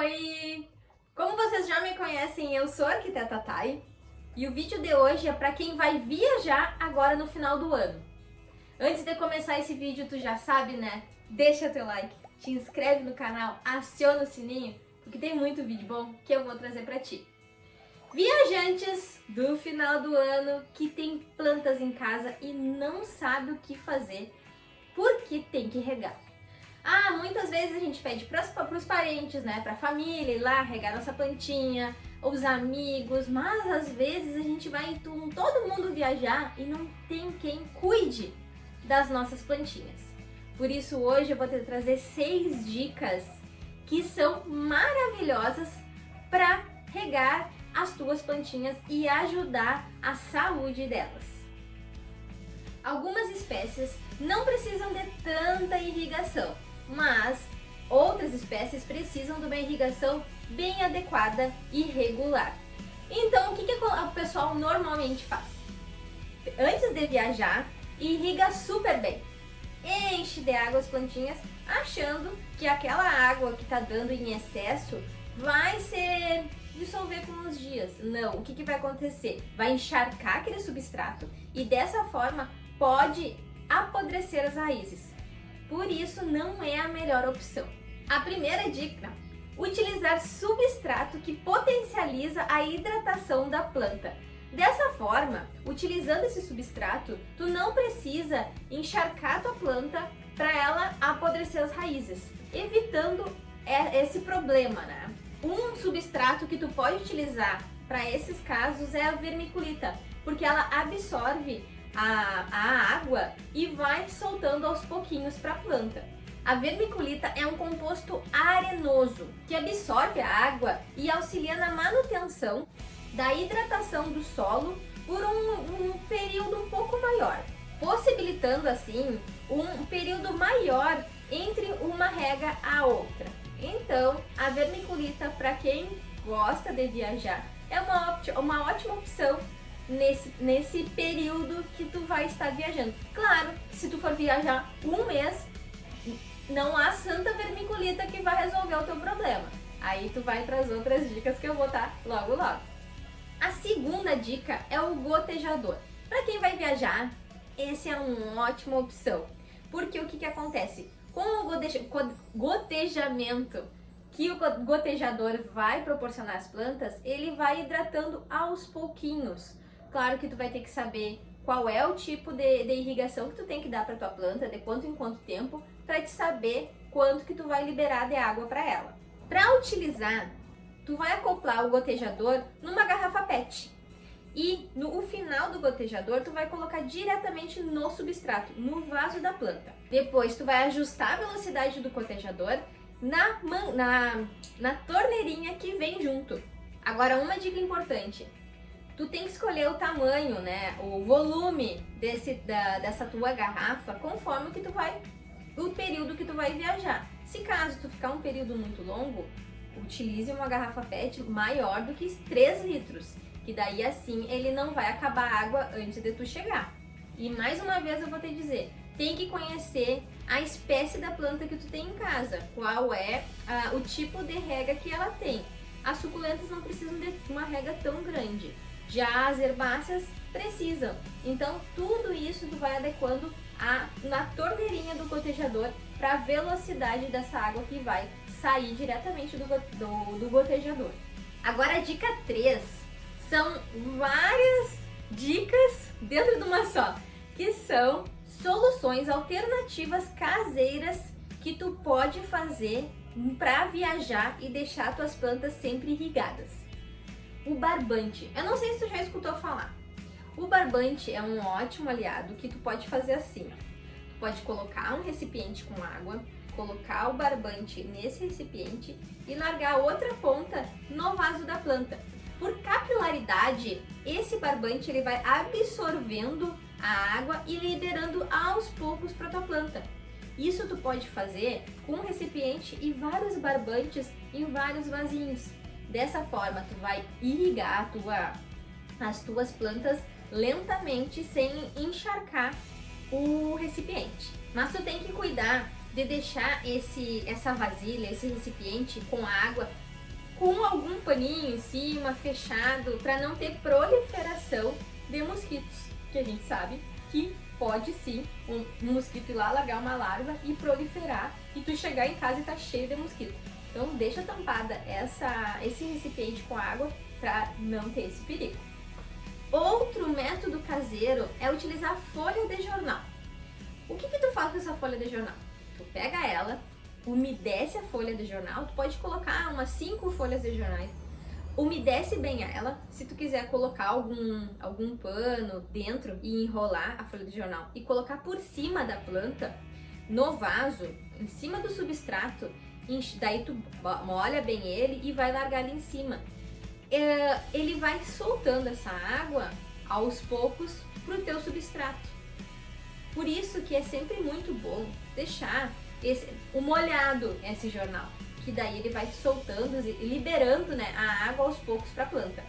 Oi! Como vocês já me conhecem, eu sou a arquiteta Thay e o vídeo de hoje é para quem vai viajar agora no final do ano. Antes de começar esse vídeo, tu já sabe, né? Deixa teu like, te inscreve no canal, aciona o sininho, porque tem muito vídeo bom que eu vou trazer para ti. Viajantes do final do ano que tem plantas em casa e não sabe o que fazer porque tem que regar. Muitas vezes a gente pede para os parentes, né, para a família ir lá regar nossa plantinha, ou os amigos, mas às vezes a gente vai todo mundo viajar e não tem quem cuide das nossas plantinhas. Por isso hoje eu vou te trazer 6 dicas que são maravilhosas para regar as tuas plantinhas e ajudar a saúde delas. Algumas espécies não precisam de tanta irrigação, mas outras espécies precisam de uma irrigação bem adequada e regular. Então, o que o pessoal normalmente faz? Antes de viajar, irriga super bem. Enche de água as plantinhas, achando que aquela água que está dando em excesso vai se dissolver com os dias. Não, o que vai acontecer? Vai encharcar aquele substrato e dessa forma pode apodrecer as raízes. Por isso não é a melhor opção. A primeira dica: utilizar substrato que potencializa a hidratação da planta. Dessa forma, utilizando esse substrato, tu não precisa encharcar a tua planta para ela apodrecer as raízes, evitando esse problema, né? Um substrato que tu pode utilizar para esses casos é a vermiculita, porque ela absorve a água e vai soltando aos pouquinhos para a planta. A vermiculita é um composto arenoso que absorve a água e auxilia na manutenção da hidratação do solo por um período um pouco maior, possibilitando assim um período maior entre uma rega a outra. Então, a vermiculita, para quem gosta de viajar, é uma ótima opção nesse período que tu vai estar viajando. Claro, se tu for viajar um mês, não há santa vermiculita que vai resolver o teu problema. Aí tu vai para as outras dicas que eu vou estar logo. A segunda dica é o gotejador. Para quem vai viajar, esse é uma ótima opção. Porque o que acontece? Com o gotejamento que o gotejador vai proporcionar às plantas, ele vai hidratando aos pouquinhos. Claro que tu vai ter que saber qual é o tipo de irrigação que tu tem que dar para tua planta, de quanto em quanto tempo, para te saber quanto que tu vai liberar de água para ela. Para utilizar, tu vai acoplar o gotejador numa garrafa PET. E no final do gotejador, tu vai colocar diretamente no substrato, no vaso da planta. Depois, tu vai ajustar a velocidade do gotejador na torneirinha que vem junto. Agora, uma dica importante: tu tem que escolher o tamanho, né, o volume dessa tua garrafa conforme o período que tu vai viajar. Se caso tu ficar um período muito longo, utilize uma garrafa PET maior do que 3 litros, que daí assim ele não vai acabar a água antes de tu chegar. E mais uma vez eu vou te dizer, tem que conhecer a espécie da planta que tu tem em casa, qual é o tipo de rega que ela tem. As suculentas não precisam de uma rega tão grande, já as herbáceas precisam. Então tudo isso tu vai adequando na torneirinha do gotejador para a velocidade dessa água que vai sair diretamente do gotejador. Agora a dica 3, são várias dicas dentro de uma só, que são soluções alternativas caseiras que tu pode fazer para viajar e deixar tuas plantas sempre irrigadas. O barbante, eu não sei se tu já escutou falar. O barbante é um ótimo aliado que tu pode fazer assim. Tu pode colocar um recipiente com água, colocar o barbante nesse recipiente e largar a outra ponta no vaso da planta. Por capilaridade, esse barbante ele vai absorvendo a água e liberando aos poucos para tua planta. Isso tu pode fazer com um recipiente e vários barbantes em vários vasinhos. Dessa forma, tu vai irrigar as tuas plantas lentamente, sem encharcar o recipiente. Mas tu tem que cuidar de deixar essa vasilha, esse recipiente com água com algum paninho em cima, fechado, para não ter proliferação de mosquitos, que a gente sabe que pode sim um mosquito ir lá largar uma larva e proliferar e tu chegar em casa e tá cheio de mosquito. Então deixa tampada esse recipiente com água para não ter esse perigo. Outro método caseiro é utilizar folha de jornal. O que tu faz com essa folha de jornal? Tu pega ela, umedece a folha de jornal, tu pode colocar umas 5 folhas de jornais, umedece bem ela. Se tu quiser colocar algum pano dentro e enrolar a folha de jornal e colocar por cima da planta, no vaso, em cima do substrato, daí tu molha bem ele e vai largar ali em cima. Ele vai soltando essa água aos poucos pro teu substrato. Por isso que é sempre muito bom deixar o molhado esse jornal, que daí ele vai soltando e liberando, né, a água aos poucos para a planta.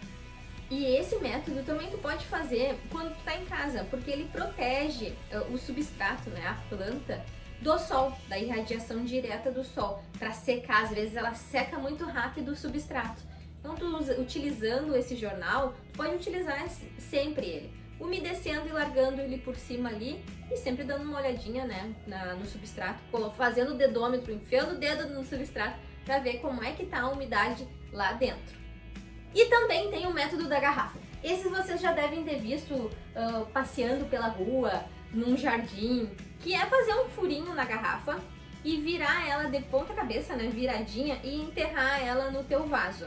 E esse método também tu pode fazer quando tu tá em casa, porque ele protege o substrato, né, a planta, do sol, da irradiação direta do sol, para secar. Às vezes ela seca muito rápido o substrato. Então, tu utilizando esse jornal, tu pode utilizar sempre ele, umedecendo e largando ele por cima ali e sempre dando uma olhadinha, né, no substrato, fazendo o dedômetro, enfiando o dedo no substrato para ver como é que tá a umidade lá dentro. E também tem o método da garrafa. Esses vocês já devem ter visto passeando pela rua, num jardim, que é fazer um furinho na garrafa e virar ela de ponta cabeça, né, viradinha, e enterrar ela no teu vaso.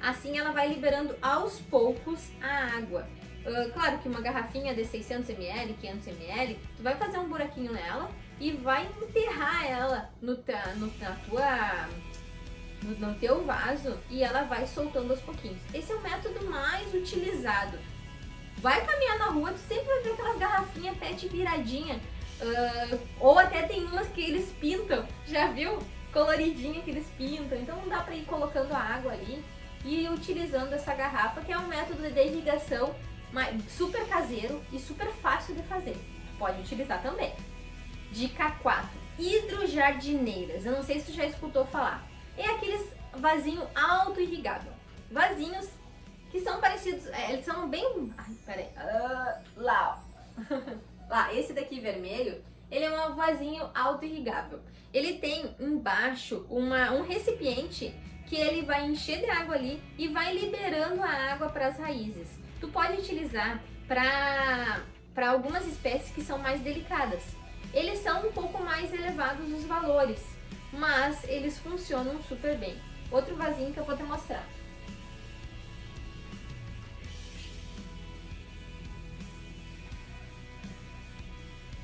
Assim ela vai liberando aos poucos a água. Claro que uma garrafinha de 600 ml, 500 ml, tu vai fazer um buraquinho nela e vai enterrar ela no teu vaso e ela vai soltando aos pouquinhos. Esse é o método mais utilizado. Vai caminhar na rua, tu sempre vai ver aquelas garrafinhas PET viradinha, ou até tem umas que eles pintam, já viu? Coloridinha que eles pintam, então dá pra ir colocando a água ali e utilizando essa garrafa, que é um método de irrigação super caseiro e super fácil de fazer. Pode utilizar também. Dica 4. Hidrojardineiras. Eu não sei se tu já escutou falar. É aqueles vasinho auto-irrigável. Vasinhos que são parecidos, eles são bem... Ai, peraí. Lá, ó. Lá, esse daqui vermelho, ele é um vasinho auto-irrigável. Ele tem embaixo um recipiente que ele vai encher de água ali e vai liberando a água para as raízes. Tu pode utilizar para algumas espécies que são mais delicadas. Eles são um pouco mais elevados os valores, mas eles funcionam super bem. Outro vasinho que eu vou te mostrar.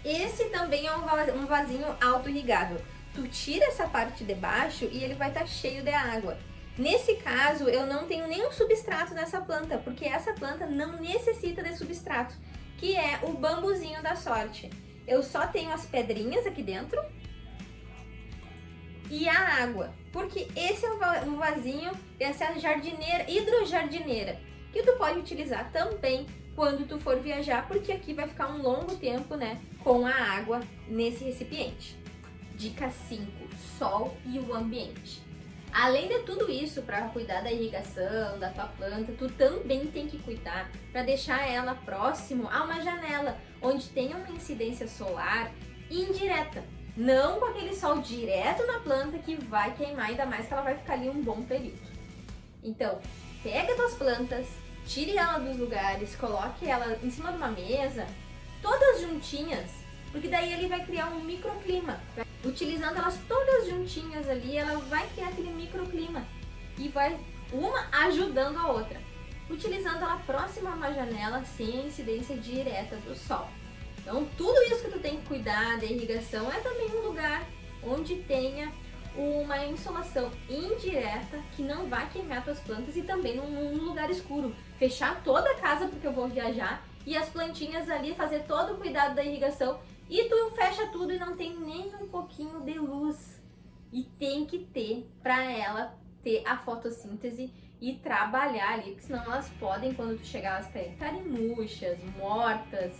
Esse também é um vasinho auto-irrigável. Tu tira essa parte de baixo e ele vai estar cheio de água. Nesse caso, eu não tenho nenhum substrato nessa planta, porque essa planta não necessita de substrato, que é o bambuzinho da sorte. Eu só tenho as pedrinhas aqui dentro e a água, porque esse é um vasinho, essa jardineira, hidrojardineira, que tu pode utilizar também quando tu for viajar, porque aqui vai ficar um longo tempo, né, com a água nesse recipiente. Dica 5, sol e o ambiente. Além de tudo isso, para cuidar da irrigação, da tua planta, tu também tem que cuidar para deixar ela próximo a uma janela, onde tenha uma incidência solar indireta. Não com aquele sol direto na planta que vai queimar, ainda mais que ela vai ficar ali um bom período. Então, pega tuas plantas, tire ela dos lugares, coloque ela em cima de uma mesa, todas juntinhas, porque daí ele vai criar um microclima. Utilizando elas todas juntinhas ali, ela vai criar aquele microclima e vai uma ajudando a outra. Utilizando ela próxima a uma janela sem a incidência direta do sol. Então, tudo isso que tu tem que cuidar da irrigação é também um lugar onde tenha uma insolação indireta que não vai queimar tuas plantas, e também num lugar escuro. Fechar toda a casa porque eu vou viajar e as plantinhas ali, fazer todo o cuidado da irrigação, e tu fecha tudo e não tem nem um pouquinho de luz. E tem que ter para ela ter a fotossíntese e trabalhar ali, porque senão elas podem, quando tu chegar, elas estarem murchas, mortas,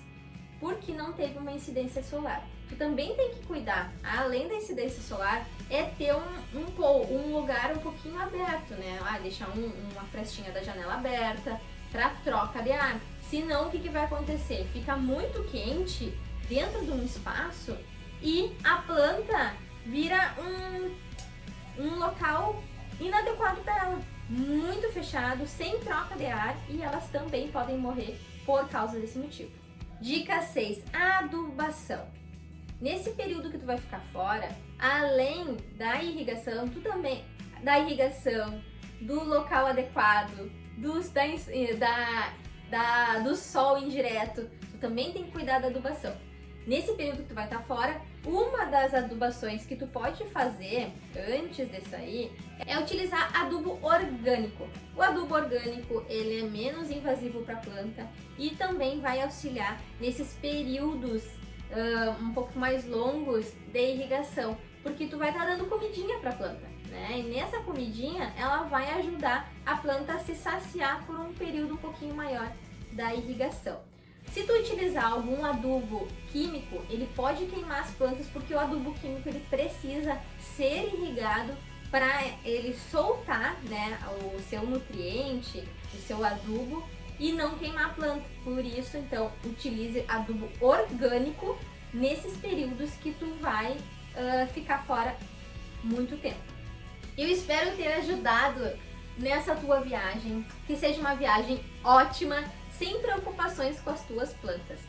porque não teve uma incidência solar. Tu também tem que cuidar, além da incidência solar, é ter um lugar um pouquinho aberto, né? Deixar uma frestinha da janela aberta para troca de ar. Senão, o que vai acontecer? Fica muito quente dentro de um espaço e a planta vira um local inadequado para ela, muito fechado, sem troca de ar, e elas também podem morrer por causa desse motivo. Dica 6, adubação. Nesse período que tu vai ficar fora, além da irrigação, do local adequado, do sol indireto, tu também tem que cuidar da adubação. Nesse período que tu vai estar fora, uma das adubações que tu pode fazer antes de sair é utilizar adubo orgânico. O adubo orgânico, ele é menos invasivo para a planta e também vai auxiliar nesses períodos um pouco mais longos de irrigação, porque tu vai estar dando comidinha para a planta, né? E nessa comidinha ela vai ajudar a planta a se saciar por um período um pouquinho maior da irrigação. Se tu utilizar algum adubo químico, ele pode queimar as plantas, porque o adubo químico ele precisa ser irrigado para ele soltar, né, o seu nutriente, o seu adubo, e não queimar a planta. Por isso, então, utilize adubo orgânico nesses períodos que tu vai ficar fora muito tempo. Eu espero ter ajudado nessa tua viagem, que seja uma viagem ótima, sem preocupações com as tuas plantas.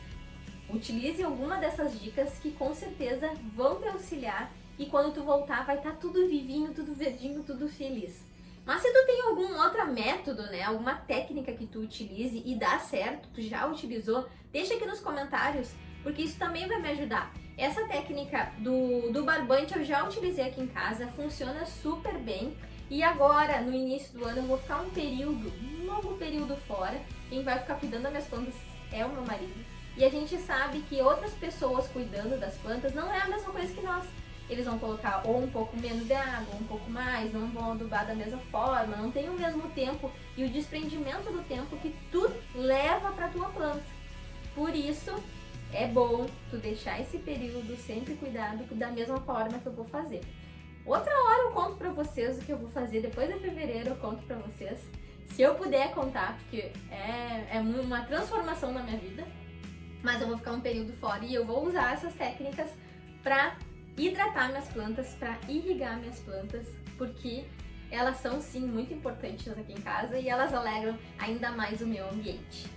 Utilize alguma dessas dicas que com certeza vão te auxiliar, e quando tu voltar vai estar tudo vivinho, tudo verdinho, tudo feliz. Mas se tu tem algum outro método, né, alguma técnica que tu utilize e dá certo, tu já utilizou, deixa aqui nos comentários, porque isso também vai me ajudar. Essa técnica do barbante eu já utilizei aqui em casa, funciona super bem. E agora, no início do ano, eu vou ficar um longo período fora. Quem vai ficar cuidando das minhas plantas é o meu marido. E a gente sabe que outras pessoas cuidando das plantas não é a mesma coisa que nós. Eles vão colocar ou um pouco menos de água, ou um pouco mais, não vão adubar da mesma forma, não tem o mesmo tempo e o desprendimento do tempo que tu leva para tua planta. Por isso, é bom tu deixar esse período sempre cuidado da mesma forma que eu vou fazer. Outra hora eu conto pra vocês o que eu vou fazer, depois de fevereiro eu conto pra vocês, se eu puder contar, porque é uma transformação na minha vida, mas eu vou ficar um período fora e eu vou usar essas técnicas pra hidratar minhas plantas, pra irrigar minhas plantas, porque elas são sim muito importantes aqui em casa e elas alegram ainda mais o meu ambiente.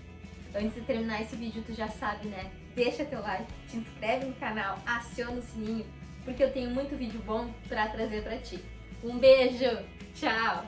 Antes de terminar esse vídeo, tu já sabe, né? Deixa teu like, te inscreve no canal, aciona o sininho, porque eu tenho muito vídeo bom pra trazer pra ti. Um beijo, tchau!